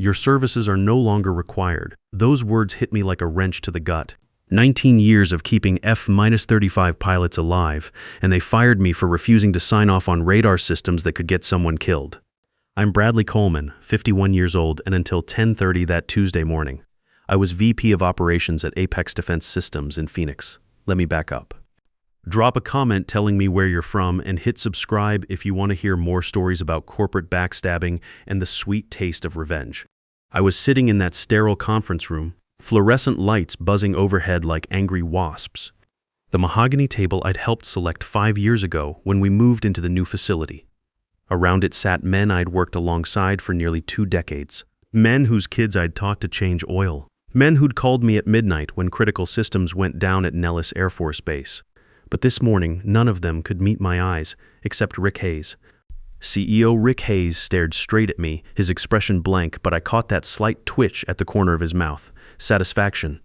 Your services are no longer required. Those words hit me like a wrench to the gut. 19 years of keeping F-35 pilots alive, and they fired me for refusing to sign off on radar systems that could get someone killed. I'm Bradley Coleman, 51 years old, and until 10:30 that Tuesday morning, I was VP of Operations at Apex Defense Systems in Phoenix. Let me back up. Drop a comment telling me where you're from and hit subscribe if you want to hear more stories about corporate backstabbing and the sweet taste of revenge. I was sitting in that sterile conference room, fluorescent lights buzzing overhead like angry wasps. The mahogany table I'd helped select 5 years ago when we moved into the new facility. Around it sat men I'd worked alongside for nearly 2 decades. Men whose kids I'd taught to change oil. Men who'd called me at midnight when critical systems went down at Nellis Air Force Base. But this morning, none of them could meet my eyes, except Rick Hayes. CEO Rick Hayes stared straight at me, his expression blank, but I caught that slight twitch at the corner of his mouth. Satisfaction.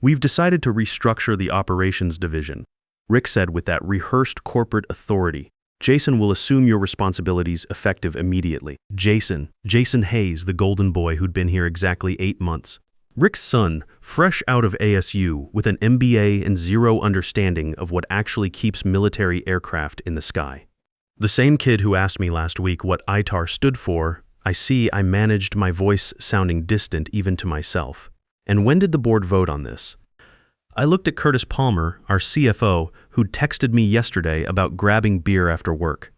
"We've decided to restructure the operations division," Rick said with that rehearsed corporate authority. "Jason will assume your responsibilities effective immediately." Jason Hayes, the golden boy who'd been here exactly 8 months. Rick's son, fresh out of ASU with an MBA and zero understanding of what actually keeps military aircraft in the sky. The same kid who asked me last week what ITAR stood for. I managed my voice sounding distant even to myself. "And when did the board vote on this?" I looked at Curtis Palmer, our CFO, who'd texted me yesterday about grabbing beer after work.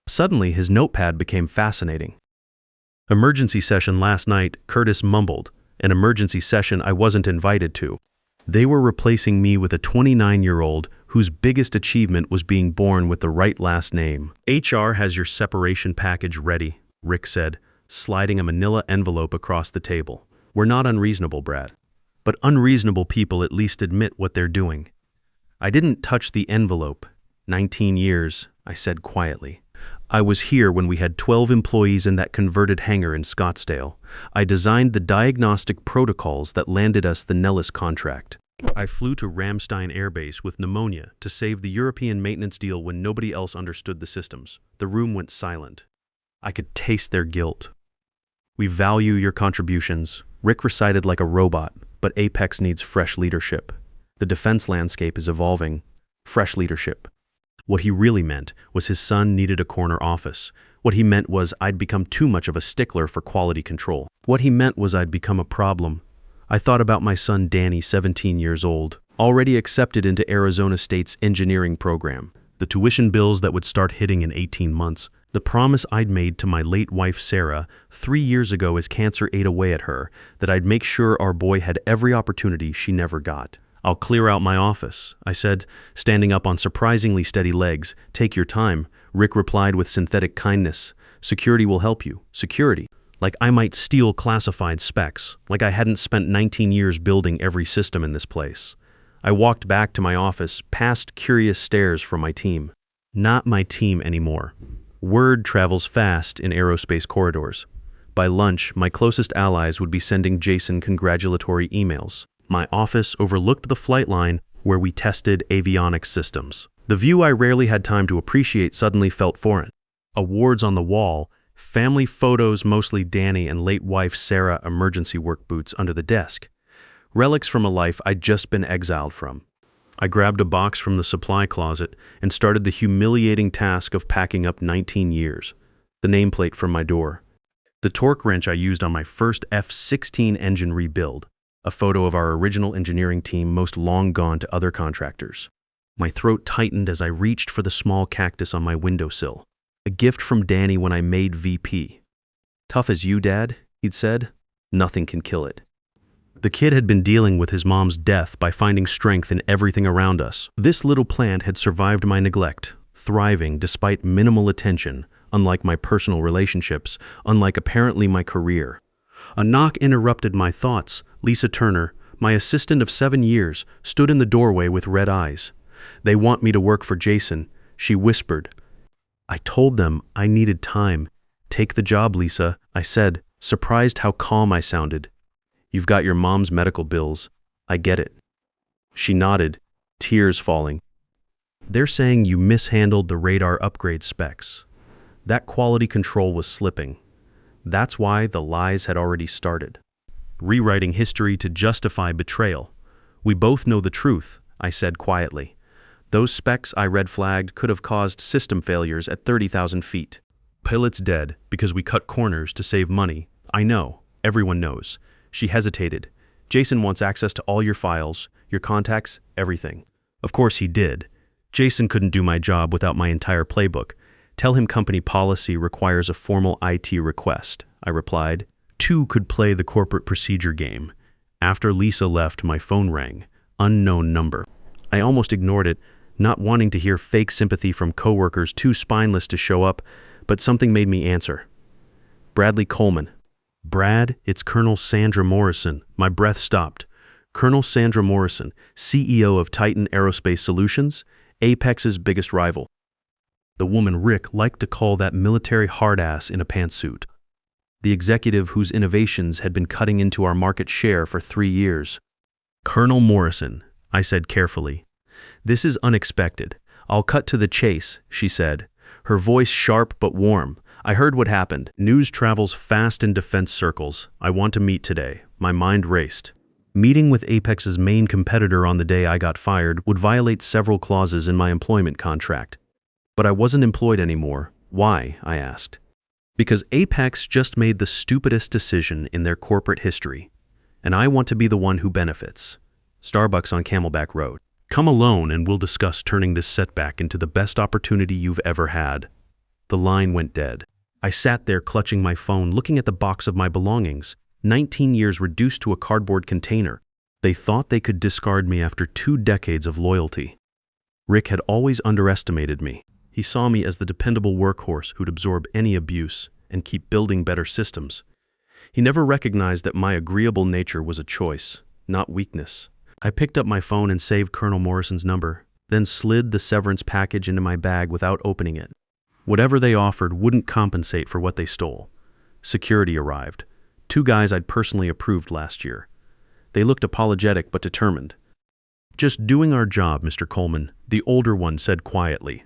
Suddenly, his notepad became fascinating. "Emergency session last night," Curtis mumbled. "An emergency session I wasn't invited to." They were replacing me with a 29-year-old whose biggest achievement was being born with the right last name. "HR has your separation package ready," Rick said, sliding a manila envelope across the table. "We're not unreasonable, Brad. But unreasonable people at least admit what they're doing." I didn't touch the envelope. 19 years, I said quietly. "I was here when we had 12 employees in that converted hangar in Scottsdale. I designed the diagnostic protocols that landed us the Nellis contract. I flew to Ramstein Air Base with pneumonia to save the European maintenance deal when nobody else understood the systems." The room went silent. I could taste their guilt. "We value your contributions," Rick recited like a robot, "but Apex needs fresh leadership. The defense landscape is evolving. Fresh leadership." What he really meant was his son needed a corner office. What he meant was I'd become too much of a stickler for quality control. What he meant was I'd become a problem. I thought about my son Danny, 17 years old, already accepted into Arizona State's engineering program, the tuition bills that would start hitting in 18 months, the promise I'd made to my late wife Sarah 3 years ago as cancer ate away at her, that I'd make sure our boy had every opportunity she never got. "I'll clear out my office," I said, standing up on surprisingly steady legs. "Take your time," Rick replied with synthetic kindness. "Security will help you." Security. Like I might steal classified specs, like I hadn't spent 19 years building every system in this place. I walked back to my office, past curious stares from my team. Not my team anymore. Word travels fast in aerospace corridors. By lunch, my closest allies would be sending Jason congratulatory emails. My office overlooked the flight line where we tested avionics systems. The view I rarely had time to appreciate suddenly felt foreign. Awards on the wall, family photos, mostly Danny and late wife Sarah, emergency work boots under the desk. Relics from a life I'd just been exiled from. I grabbed a box from the supply closet and started the humiliating task of packing up 19 years. The nameplate from my door. The torque wrench I used on my first F-16 engine rebuild. A photo of our original engineering team most long gone to other contractors. My throat tightened as I reached for the small cactus on my windowsill. A gift from Danny when I made VP. "Tough as you, Dad," he'd said. "Nothing can kill it." The kid had been dealing with his mom's death by finding strength in everything around us. This little plant had survived my neglect, thriving despite minimal attention, unlike my personal relationships, unlike apparently my career. A knock interrupted my thoughts. Lisa Turner, my assistant of 7 years, stood in the doorway with red eyes. "They want me to work for Jason," she whispered. I told them I needed time. "Take the job, Lisa," I said, surprised how calm I sounded. "You've got your mom's medical bills. I get it." She nodded, tears falling. "They're saying you mishandled the radar upgrade specs. That quality control was slipping. That's why the lies had already started. Rewriting history to justify betrayal. We both know the truth, I said quietly. Those specs I red flagged could have caused system failures at 30,000 feet. Pilot's dead because we cut corners to save money. I know. Everyone knows. She hesitated. Jason wants access to all your files, your contacts, everything. Of course he did. Jason couldn't do my job without my entire playbook. Tell him company policy requires a formal IT request, I replied. Two could play the corporate procedure game. After Lisa left, my phone rang. Unknown number. I almost ignored it, not wanting to hear fake sympathy from coworkers too spineless to show up, but something made me answer. Bradley Coleman. Brad, it's Colonel Sandra Morrison. My breath stopped. Colonel Sandra Morrison, CEO of Titan Aerospace Solutions, Apex's biggest rival. The woman Rick liked to call that military hard-ass in a pantsuit. The executive whose innovations had been cutting into our market share for 3 years. Colonel Morrison, I said carefully. This is unexpected. I'll cut to the chase, she said, her voice sharp but warm. I heard what happened. News travels fast in defense circles. I want to meet today. My mind raced. Meeting with Apex's main competitor on the day I got fired would violate several clauses in my employment contract. But I wasn't employed anymore. Why? I asked. Because Apex just made the stupidest decision in their corporate history, and I want to be the one who benefits. Starbucks on Camelback Road. Come alone and we'll discuss turning this setback into the best opportunity you've ever had. The line went dead. I sat there clutching my phone, looking at the box of my belongings. 19 years reduced to a cardboard container. They thought they could discard me after 2 decades of loyalty. Rick had always underestimated me. He saw me as the dependable workhorse who'd absorb any abuse and keep building better systems. He never recognized that my agreeable nature was a choice, not weakness. I picked up my phone and saved Colonel Morrison's number, then slid the severance package into my bag without opening it. Whatever they offered wouldn't compensate for what they stole. Security arrived. 2 guys I'd personally approved last year. They looked apologetic but determined. Just doing our job, Mr. Coleman, the older one said quietly.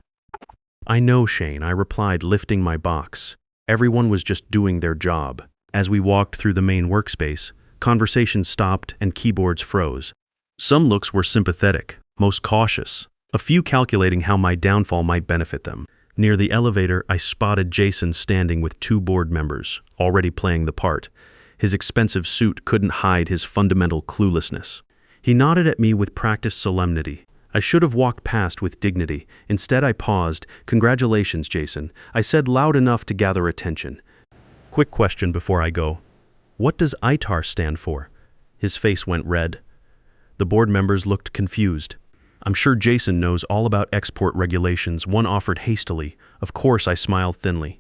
I know, Shane, I replied, lifting my box. Everyone was just doing their job. As we walked through the main workspace, conversations stopped and keyboards froze. Some looks were sympathetic, most cautious, a few calculating how my downfall might benefit them. Near the elevator, I spotted Jason standing with 2 board members, already playing the part. His expensive suit couldn't hide his fundamental cluelessness. He nodded at me with practiced solemnity. I should have walked past with dignity. Instead, I paused. Congratulations, Jason, I said loud enough to gather attention. Quick question before I go. What does ITAR stand for? His face went red. The board members looked confused. I'm sure Jason knows all about export regulations, one offered hastily. Of course, I smiled thinly.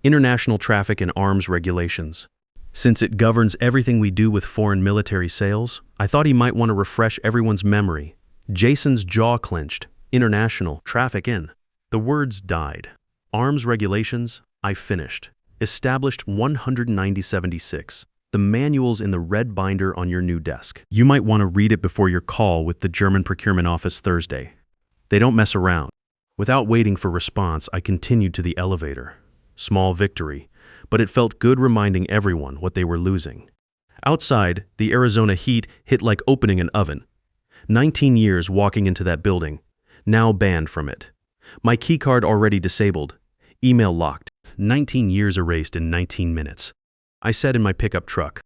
International traffic and arms regulations. Since it governs everything we do with foreign military sales, I thought he might want to refresh everyone's memory. Jason's jaw clenched. International traffic in. The words died. Arms regulations, I finished. Established 19076. The manual's in the red binder on your new desk. You might want to read it before your call with the German procurement office Thursday. They don't mess around. Without waiting for response, I continued to the elevator. Small victory, but it felt good reminding everyone what they were losing. Outside, the Arizona heat hit like opening an oven. 19 years walking into that building, now banned from it. My keycard already disabled, email locked. 19 years erased in 19 minutes. I said in my pickup truck,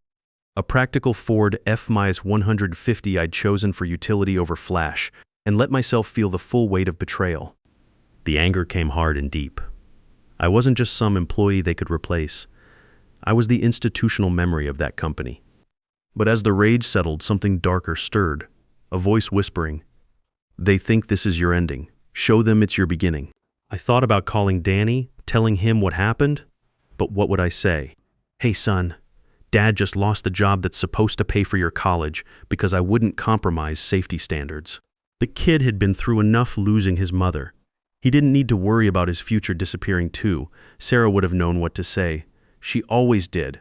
a practical Ford F-150 I'd chosen for utility over flash, and let myself feel the full weight of betrayal. The anger came hard and deep. I wasn't just some employee they could replace. I was the institutional memory of that company. But as the rage settled, something darker stirred, a voice whispering, they think this is your ending. Show them it's your beginning. I thought about calling Danny, telling him what happened, but what would I say? Hey son, Dad just lost the job that's supposed to pay for your college because I wouldn't compromise safety standards. The kid had been through enough losing his mother. He didn't need to worry about his future disappearing too. Sarah would have known what to say. She always did.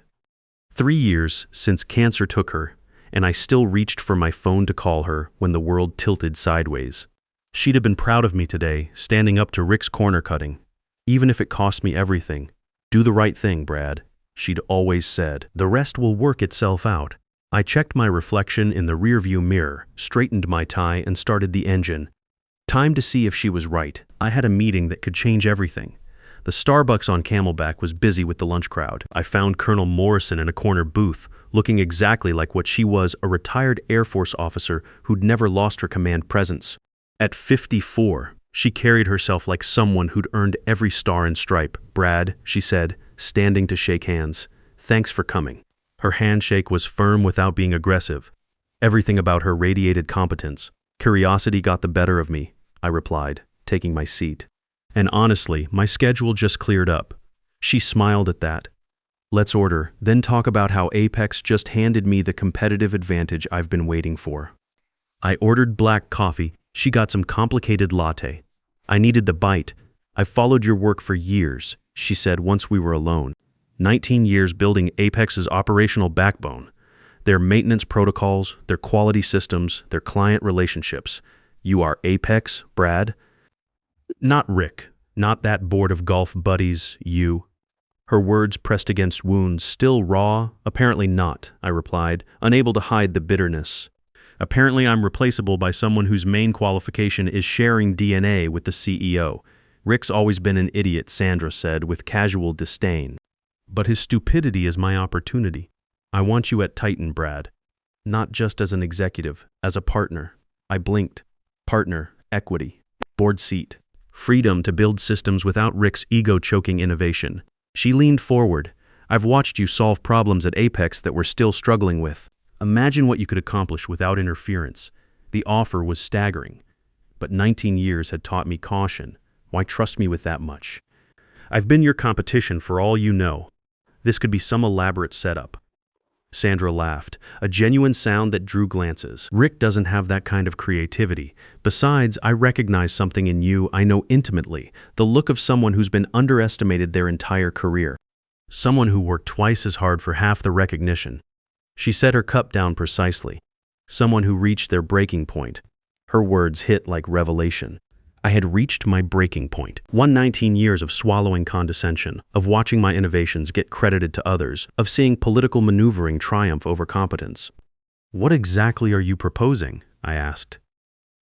3 years since cancer took her, and I still reached for my phone to call her when the world tilted sideways. She'd have been proud of me today, standing up to Rick's corner cutting. Even if it cost me everything. Do the right thing, Brad. she'd always said. The rest will work itself out. I checked my reflection in the rearview mirror, straightened my tie, and started the engine. Time to see if she was right. I had a meeting that could change everything. The Starbucks on Camelback was busy with the lunch crowd. I found Colonel Morrison in a corner booth, looking exactly like what she was, a retired Air Force officer who'd never lost her command presence. At 54, she carried herself like someone who'd earned every star and stripe. "Brad," she said, standing to shake hands. "Thanks for coming." Her handshake was firm without being aggressive. Everything about her radiated competence. "Curiosity got the better of me," I replied, taking my seat. "And honestly, my schedule just cleared up." She smiled at that. "Let's order, then talk about how Apex just handed me the competitive advantage I've been waiting for." I ordered black coffee. She got some complicated latte. "I needed the bite. I've followed your work for years," she said once we were alone. 19 years building Apex's operational backbone. Their maintenance protocols, their quality systems, their client relationships. "You are Apex, Brad?" "Not Rick. Not that board of golf buddies, you." Her words pressed against wounds, still raw. "Apparently not," I replied, unable to hide the bitterness. "Apparently I'm replaceable by someone whose main qualification is sharing DNA with the CEO. Rick's always been an idiot," Sandra said with casual disdain. "But his stupidity is my opportunity. I want you at Titan, Brad. Not just as an executive, as a partner." I blinked. Partner, equity, board seat, freedom to build systems without Rick's ego-choking innovation. She leaned forward. "I've watched you solve problems at Apex that we're still struggling with. Imagine what you could accomplish without interference." The offer was staggering. But 19 years had taught me caution. Why trust me with that much? "I've been your competition for all you know. This could be some elaborate setup." Sandra laughed, a genuine sound that drew glances. "Rick doesn't have that kind of creativity. Besides, I recognize something in you I know intimately, the look of someone who's been underestimated their entire career. Someone who worked twice as hard for half the recognition." She set her cup down precisely. "Someone who reached their breaking point." Her words hit like revelation. I had reached my breaking point. 19 years of swallowing condescension, of watching my innovations get credited to others, of seeing political maneuvering triumph over competence. "What exactly are you proposing?" I asked.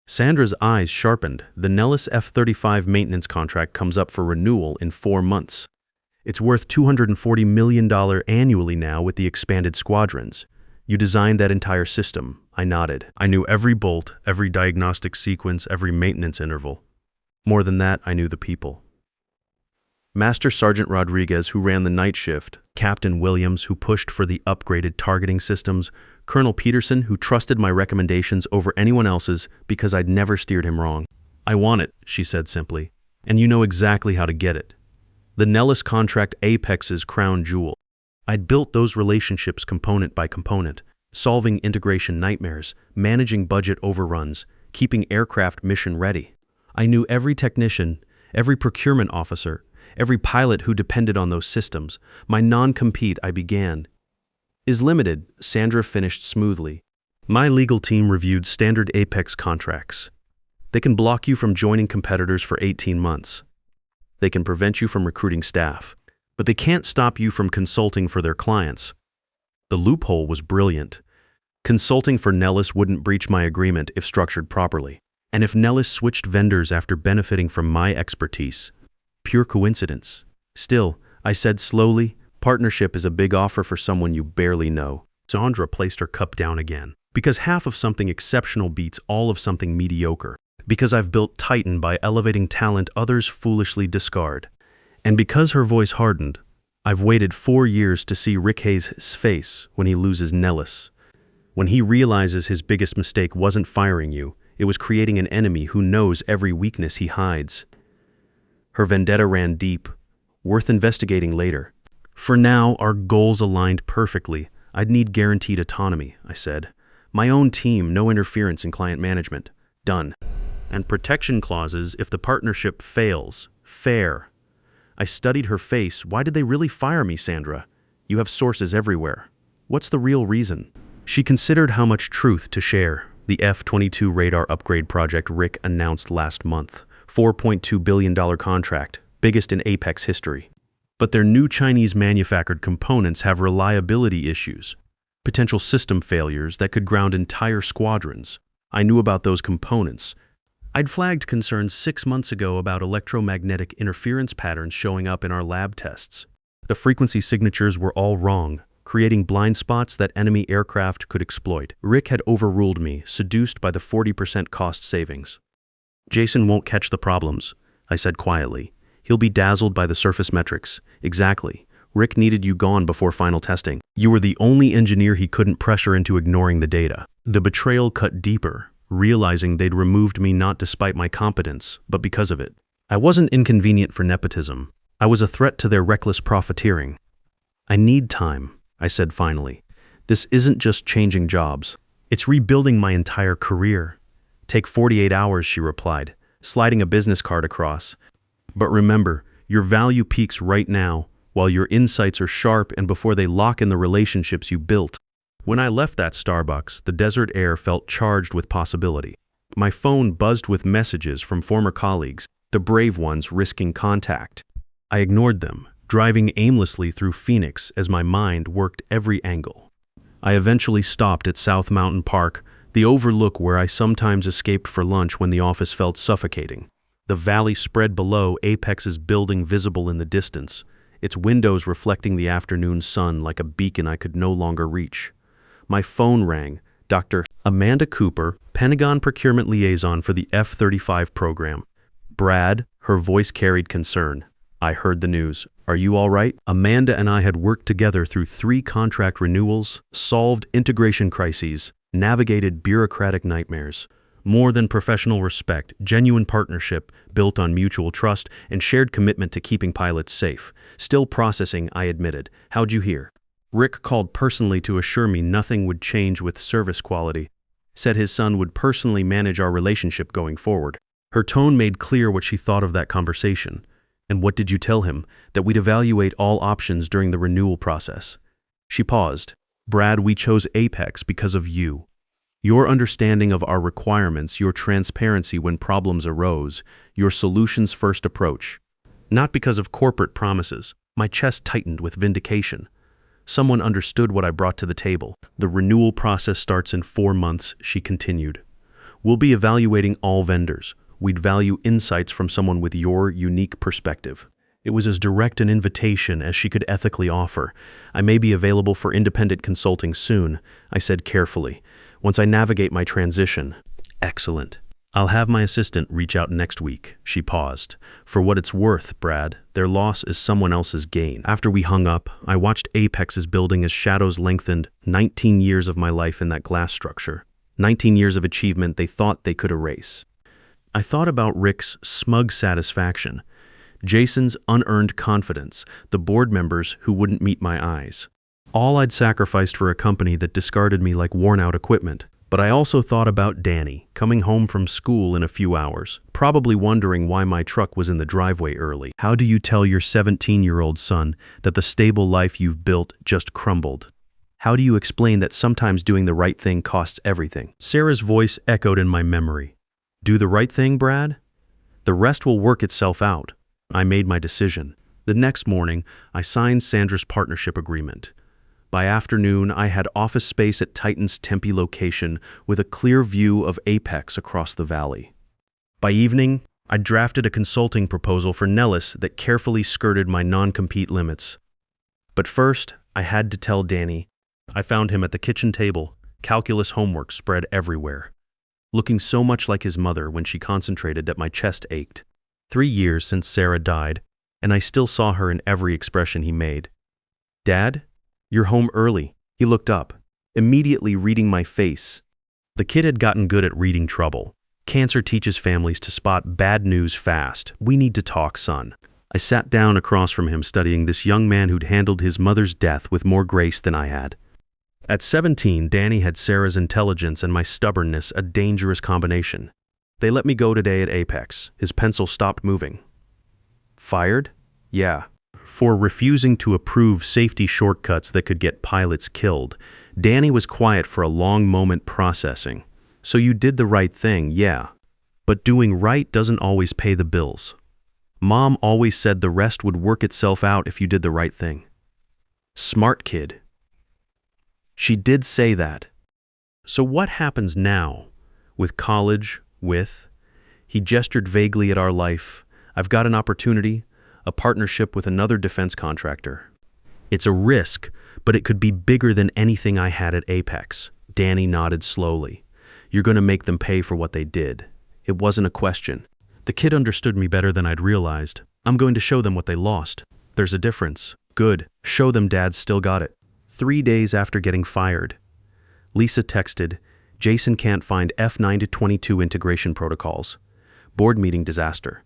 Sandra's eyes sharpened. "The Nellis F-35 maintenance contract comes up for renewal in 4 months. It's worth $240 million annually now with the expanded squadrons. You designed that entire system." I nodded. "I knew every bolt, every diagnostic sequence, every maintenance interval. More than that, I knew the people. Master Sergeant Rodriguez, who ran the night shift, Captain Williams, who pushed for the upgraded targeting systems, Colonel Peterson, who trusted my recommendations over anyone else's because I'd never steered him wrong. I want it," she said simply, "and you know exactly how to get it. The Nellis contract, Apex's crown jewel. I'd built those relationships component by component, solving integration nightmares, managing budget overruns, keeping aircraft mission ready. I knew every technician, every procurement officer, every pilot who depended on those systems. My non-compete, I began, is limited," Sandra finished smoothly. "My legal team reviewed standard Apex contracts. They can block you from joining competitors for 18 months. They can prevent you from recruiting staff, but they can't stop you from consulting for their clients." The loophole was brilliant. Consulting for Nellis wouldn't breach my agreement if structured properly. And if Nellis switched vendors after benefiting from my expertise, pure coincidence. "Still," I said slowly, "partnership is a big offer for someone you barely know." Sandra placed her cup down again. "Because half of something exceptional beats all of something mediocre. Because I've built Titan by elevating talent others foolishly discard. And because," her voice hardened, "I've waited 4 years to see Rick Hayes' face when he loses Nellis. When he realizes his biggest mistake wasn't firing you, it was creating an enemy who knows every weakness he hides." Her vendetta ran deep, worth investigating later. "For now, our goals aligned perfectly. I'd need guaranteed autonomy," I said. "My own team, no interference in client management. Done. And protection clauses if the partnership fails. Fair." I studied her face. "Why did they really fire me, Sandra? You have sources everywhere. What's the real reason?" She considered how much truth to share. "The F-22 radar upgrade project Rick announced last month. $4.2 billion contract, biggest in Apex history. But their new Chinese manufactured components have reliability issues, potential system failures that could ground entire squadrons. I knew about those components. I'd flagged concerns 6 months ago about electromagnetic interference patterns showing up in our lab tests. The frequency signatures were all wrong, creating blind spots that enemy aircraft could exploit. Rick had overruled me, seduced by the 40% cost savings. Jason won't catch the problems, I said quietly. He'll be dazzled by the surface metrics. Exactly. Rick needed you gone before final testing. You were the only engineer he couldn't pressure into ignoring the data. The betrayal cut deeper, realizing they'd removed me not despite my competence, but because of it. I wasn't inconvenient for nepotism. I was a threat to their reckless profiteering. I need time, I said finally. This isn't just changing jobs. It's rebuilding my entire career. Take 48 hours, she replied, sliding a business card across. But remember, your value peaks right now, while your insights are sharp and before they lock in the relationships you built. When I left that Starbucks, the desert air felt charged with possibility. My phone buzzed with messages from former colleagues, the brave ones risking contact. I ignored them, driving aimlessly through Phoenix as my mind worked every angle. I eventually stopped at South Mountain Park, the overlook where I sometimes escaped for lunch when the office felt suffocating. The valley spread below Apex's building visible in the distance, its windows reflecting the afternoon sun like a beacon I could no longer reach. My phone rang. Dr. Amanda Cooper, Pentagon Procurement Liaison for the F-35 program. Brad, her voice carried concern. I heard the news. Are you all right? Amanda and I had worked together through 3 contract renewals, solved integration crises, navigated bureaucratic nightmares. More than professional respect, genuine partnership built on mutual trust and shared commitment to keeping pilots safe. Still processing, I admitted. How'd you hear? Rick called personally to assure me nothing would change with service quality. Said his son would personally manage our relationship going forward. Her tone made clear what she thought of that conversation. And what did you tell him? That we'd evaluate all options during the renewal process. She paused. Brad, we chose Apex because of you. Your understanding of our requirements, your transparency when problems arose, your solutions-first approach. Not because of corporate promises. My chest tightened with vindication. Someone understood what I brought to the table. The renewal process starts in 4 months, she continued. We'll be evaluating all vendors. We'd value insights from someone with your unique perspective. It was as direct an invitation as she could ethically offer. I may be available for independent consulting soon, I said carefully. Once I navigate my transition. Excellent. I'll have my assistant reach out next week, she paused. For what it's worth, Brad, their loss is someone else's gain. After we hung up, I watched Apex's building as shadows lengthened. 19 years of my life in that glass structure. 19 years of achievement they thought they could erase. I thought about Rick's smug satisfaction, Jason's unearned confidence, the board members who wouldn't meet my eyes. All I'd sacrificed for a company that discarded me like worn-out equipment. But I also thought about Danny, coming home from school in a few hours, probably wondering why my truck was in the driveway early. How do you tell your 17-year-old son that the stable life you've built just crumbled? How do you explain that sometimes doing the right thing costs everything? Sarah's voice echoed in my memory. Do the right thing, Brad? The rest will work itself out. I made my decision. The next morning, I signed Sandra's partnership agreement. By afternoon, I had office space at Titan's Tempe location with a clear view of Apex across the valley. By evening, I drafted a consulting proposal for Nellis that carefully skirted my non-compete limits. But first, I had to tell Danny. I found him at the kitchen table, calculus homework spread everywhere. Looking so much like his mother when she concentrated that my chest ached. 3 years since Sarah died, and I still saw her in every expression he made. Dad? You're home early. He looked up, immediately reading my face. The kid had gotten good at reading trouble. Cancer teaches families to spot bad news fast. We need to talk, son. I sat down across from him studying this young man who'd handled his mother's death with more grace than I had. At 17, Danny had Sarah's intelligence and my stubbornness, a dangerous combination. They let me go today at Apex. His pencil stopped moving. Fired? Yeah. For refusing to approve safety shortcuts that could get pilots killed. Danny was quiet for a long moment, processing. So you did the right thing, yeah. But doing right doesn't always pay the bills. Mom always said the rest would work itself out if you did the right thing. Smart kid. She did say that. So what happens now? With college, He gestured vaguely at our life. I've got an opportunity, a partnership with another defense contractor. It's a risk, but it could be bigger than anything I had at Apex. Danny nodded slowly. You're going to make them pay for what they did. It wasn't a question. The kid understood me better than I'd realized. I'm going to show them what they lost. There's a difference. Good. Show them Dad's still got it. 3 days after getting fired, Lisa texted, Jason can't find F9 to 22 integration protocols. Board meeting disaster.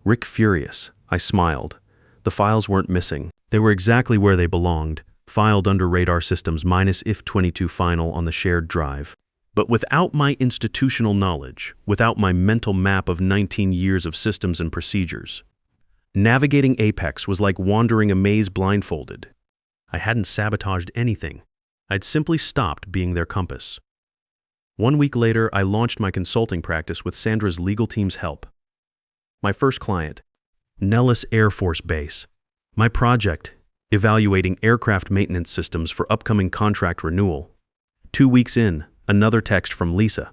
Rick furious. I smiled. The files weren't missing. They were exactly where they belonged, filed under Radar Systems -IF22 final on the shared drive. But without my institutional knowledge, without my mental map of 19 years of systems and procedures, navigating Apex was like wandering a maze blindfolded. I hadn't sabotaged anything. I'd simply stopped being their compass. 1 week later, I launched my consulting practice with Sandra's legal team's help. My first client, Nellis Air Force Base. My project, evaluating aircraft maintenance systems for upcoming contract renewal. 2 weeks in, another text from Lisa.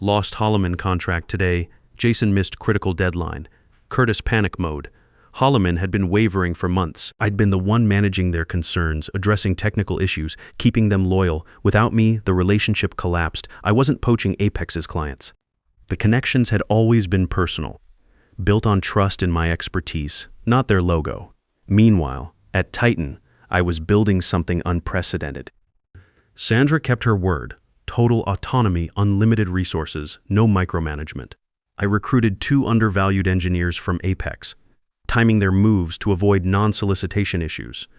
Lost Holloman contract today. Jason missed critical deadline. Curtis panic mode. Holloman had been wavering for months. I'd been the one managing their concerns, addressing technical issues, keeping them loyal. Without me, the relationship collapsed. I wasn't poaching Apex's clients. The connections had always been personal, built on trust in my expertise, not their logo. Meanwhile, at Titan, I was building something unprecedented. Sandra kept her word. Total autonomy, unlimited resources, no micromanagement. I recruited 2 undervalued engineers from Apex, timing their moves to avoid non-solicitation issues.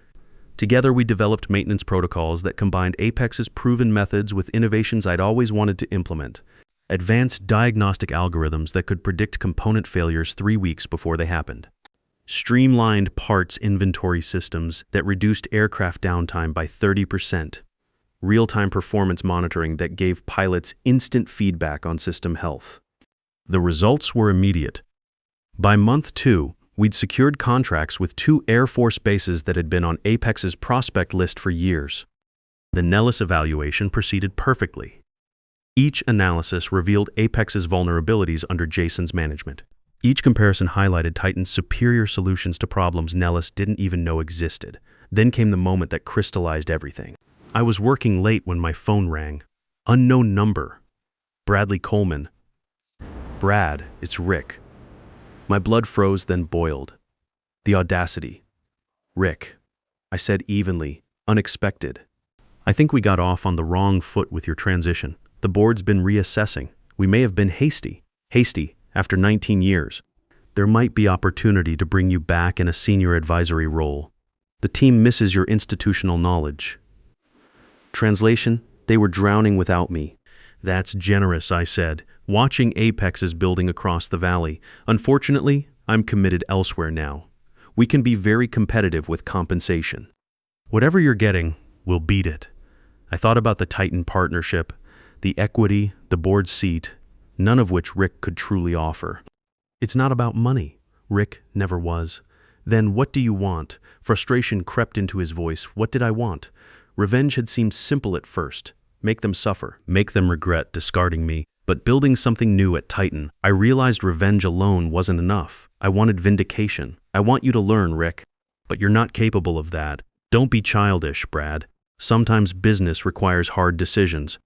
Together we developed maintenance protocols that combined Apex's proven methods with innovations I'd always wanted to implement. Advanced diagnostic algorithms that could predict component failures 3 weeks before they happened. Streamlined parts inventory systems that reduced aircraft downtime by 30%. Real-time performance monitoring that gave pilots instant feedback on system health. The results were immediate. By month 2, we'd secured contracts with 2 Air Force bases that had been on Apex's prospect list for years. The Nellis evaluation proceeded perfectly. Each analysis revealed Apex's vulnerabilities under Jason's management. Each comparison highlighted Titan's superior solutions to problems Nellis didn't even know existed. Then came the moment that crystallized everything. I was working late when my phone rang. Unknown number. Bradley Coleman. Brad, it's Rick. My blood froze, then boiled. The audacity. Rick, I said evenly, unexpected. I think we got off on the wrong foot with your transition. The board's been reassessing. We may have been hasty. Hasty, after 19 years. There might be opportunity to bring you back in a senior advisory role. The team misses your institutional knowledge. Translation, they were drowning without me. That's generous, I said, watching Apex's building across the valley. Unfortunately, I'm committed elsewhere now. We can be very competitive with compensation. Whatever you're getting, we'll beat it. I thought about the Titan partnership, the equity, the board seat, none of which Rick could truly offer. It's not about money. Rick never was. Then what do you want? Frustration crept into his voice. What did I want? Revenge had seemed simple at first. Make them suffer, make them regret discarding me. But building something new at Titan, I realized revenge alone wasn't enough. I wanted vindication. I want you to learn, Rick. But you're not capable of that. Don't be childish, Brad. Sometimes business requires hard decisions.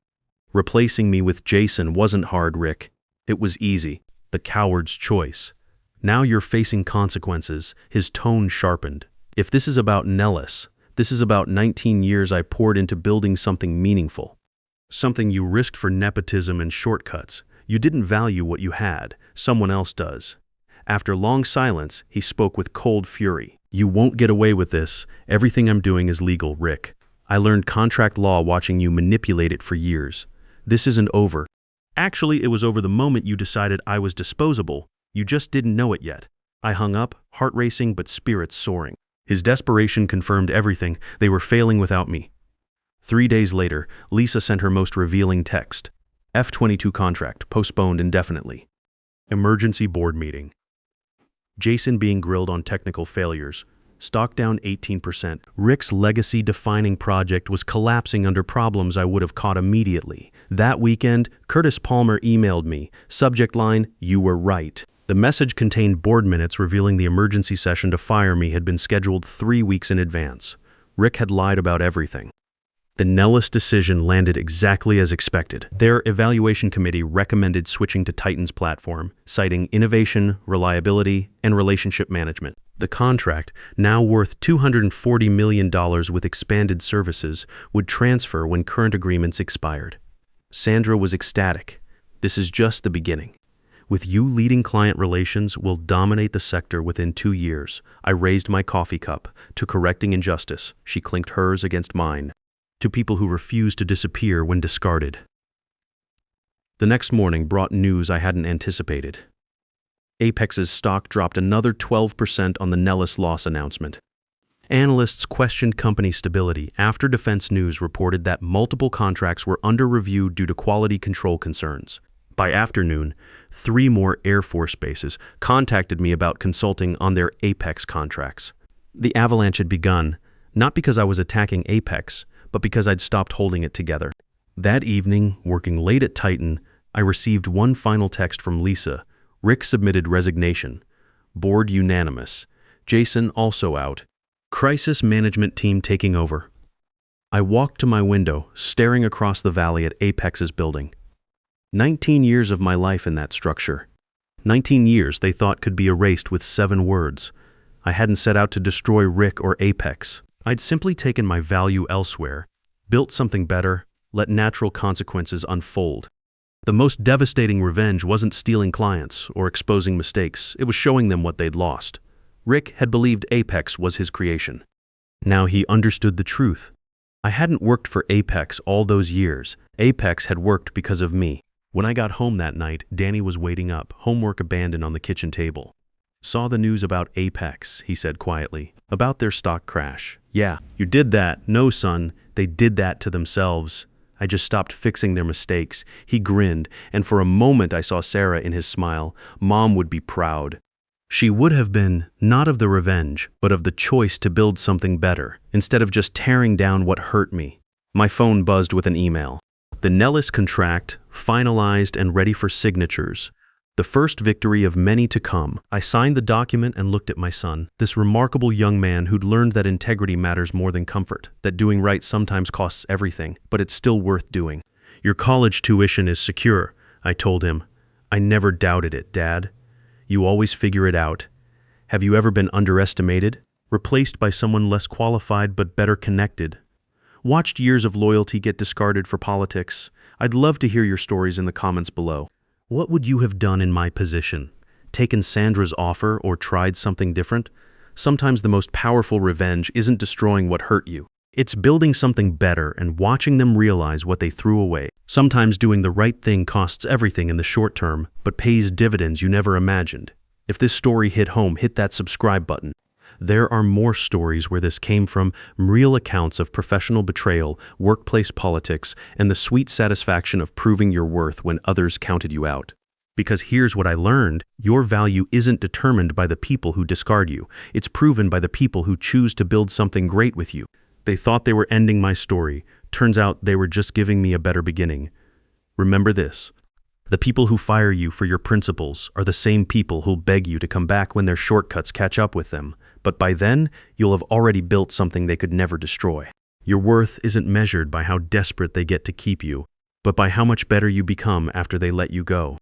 Replacing me with Jason wasn't hard, Rick. It was easy. The coward's choice. Now you're facing consequences. His tone sharpened. If this is about Nellis, this is about 19 years I poured into building something meaningful. Something you risked for nepotism and shortcuts. You didn't value what you had. Someone else does. After long silence, he spoke with cold fury. You won't get away with this. Everything I'm doing is legal, Rick. I learned contract law watching you manipulate it for years. This isn't over. Actually, it was over the moment you decided I was disposable. You just didn't know it yet. I hung up, heart racing but spirits soaring. His desperation confirmed everything. They were failing without me. 3 days later, Lisa sent her most revealing text. F-22 contract, postponed indefinitely. Emergency board meeting. Jason being grilled on technical failures. Stock down 18%. Rick's legacy-defining project was collapsing under problems I would have caught immediately. That weekend, Curtis Palmer emailed me. Subject line, "You were right." The message contained board minutes revealing the emergency session to fire me had been scheduled 3 weeks in advance. Rick had lied about everything. The Nellis decision landed exactly as expected. Their evaluation committee recommended switching to Titan's platform, citing innovation, reliability, and relationship management. The contract, now worth $240 million with expanded services, would transfer when current agreements expired. Sandra was ecstatic. This is just the beginning. With you leading client relations, we'll dominate the sector within 2 years. I raised my coffee cup. To correcting injustice, she clinked hers against mine. To people who refused to disappear when discarded. The next morning brought news I hadn't anticipated. Apex's stock dropped another 12% on the Nellis loss announcement. Analysts questioned company stability after Defense News reported that multiple contracts were under review due to quality control concerns. By afternoon, 3 more Air Force bases contacted me about consulting on their Apex contracts. The avalanche had begun, not because I was attacking Apex, but because I'd stopped holding it together. That evening, working late at Titan, I received one final text from Lisa. Rick submitted resignation. Board unanimous. Jason also out. Crisis management team taking over. I walked to my window, staring across the valley at Apex's building. 19 years of my life in that structure. 19 years they thought could be erased with 7 words. I hadn't set out to destroy Rick or Apex. I'd simply taken my value elsewhere, built something better, let natural consequences unfold. The most devastating revenge wasn't stealing clients or exposing mistakes, it was showing them what they'd lost. Rick had believed Apex was his creation. Now he understood the truth. I hadn't worked for Apex all those years. Apex had worked because of me. When I got home that night, Danny was waiting up, homework abandoned on the kitchen table. Saw the news about Apex, he said quietly. About their stock crash. Yeah, you did that. No, son, they did that to themselves. I just stopped fixing their mistakes. He grinned, and for a moment I saw Sarah in his smile. Mom would be proud. She would have been, not of the revenge, but of the choice to build something better, instead of just tearing down what hurt me. My phone buzzed with an email. The Nellis contract, finalized and ready for signatures. The first victory of many to come. I signed the document and looked at my son, this remarkable young man who'd learned that integrity matters more than comfort, that doing right sometimes costs everything, but it's still worth doing. Your college tuition is secure, I told him. I never doubted it, Dad. You always figure it out. Have you ever been underestimated? Replaced by someone less qualified but better connected? Watched years of loyalty get discarded for politics? I'd love to hear your stories in the comments below. What would you have done in my position? Taken Sandra's offer or tried something different? Sometimes the most powerful revenge isn't destroying what hurt you. It's building something better and watching them realize what they threw away. Sometimes doing the right thing costs everything in the short term, but pays dividends you never imagined. If this story hit home, hit that subscribe button. There are more stories where this came from, real accounts of professional betrayal, workplace politics, and the sweet satisfaction of proving your worth when others counted you out. Because here's what I learned, your value isn't determined by the people who discard you. It's proven by the people who choose to build something great with you. They thought they were ending my story. Turns out they were just giving me a better beginning. Remember this. The people who fire you for your principles are the same people who'll beg you to come back when their shortcuts catch up with them. But by then, you'll have already built something they could never destroy. Your worth isn't measured by how desperate they get to keep you, but by how much better you become after they let you go.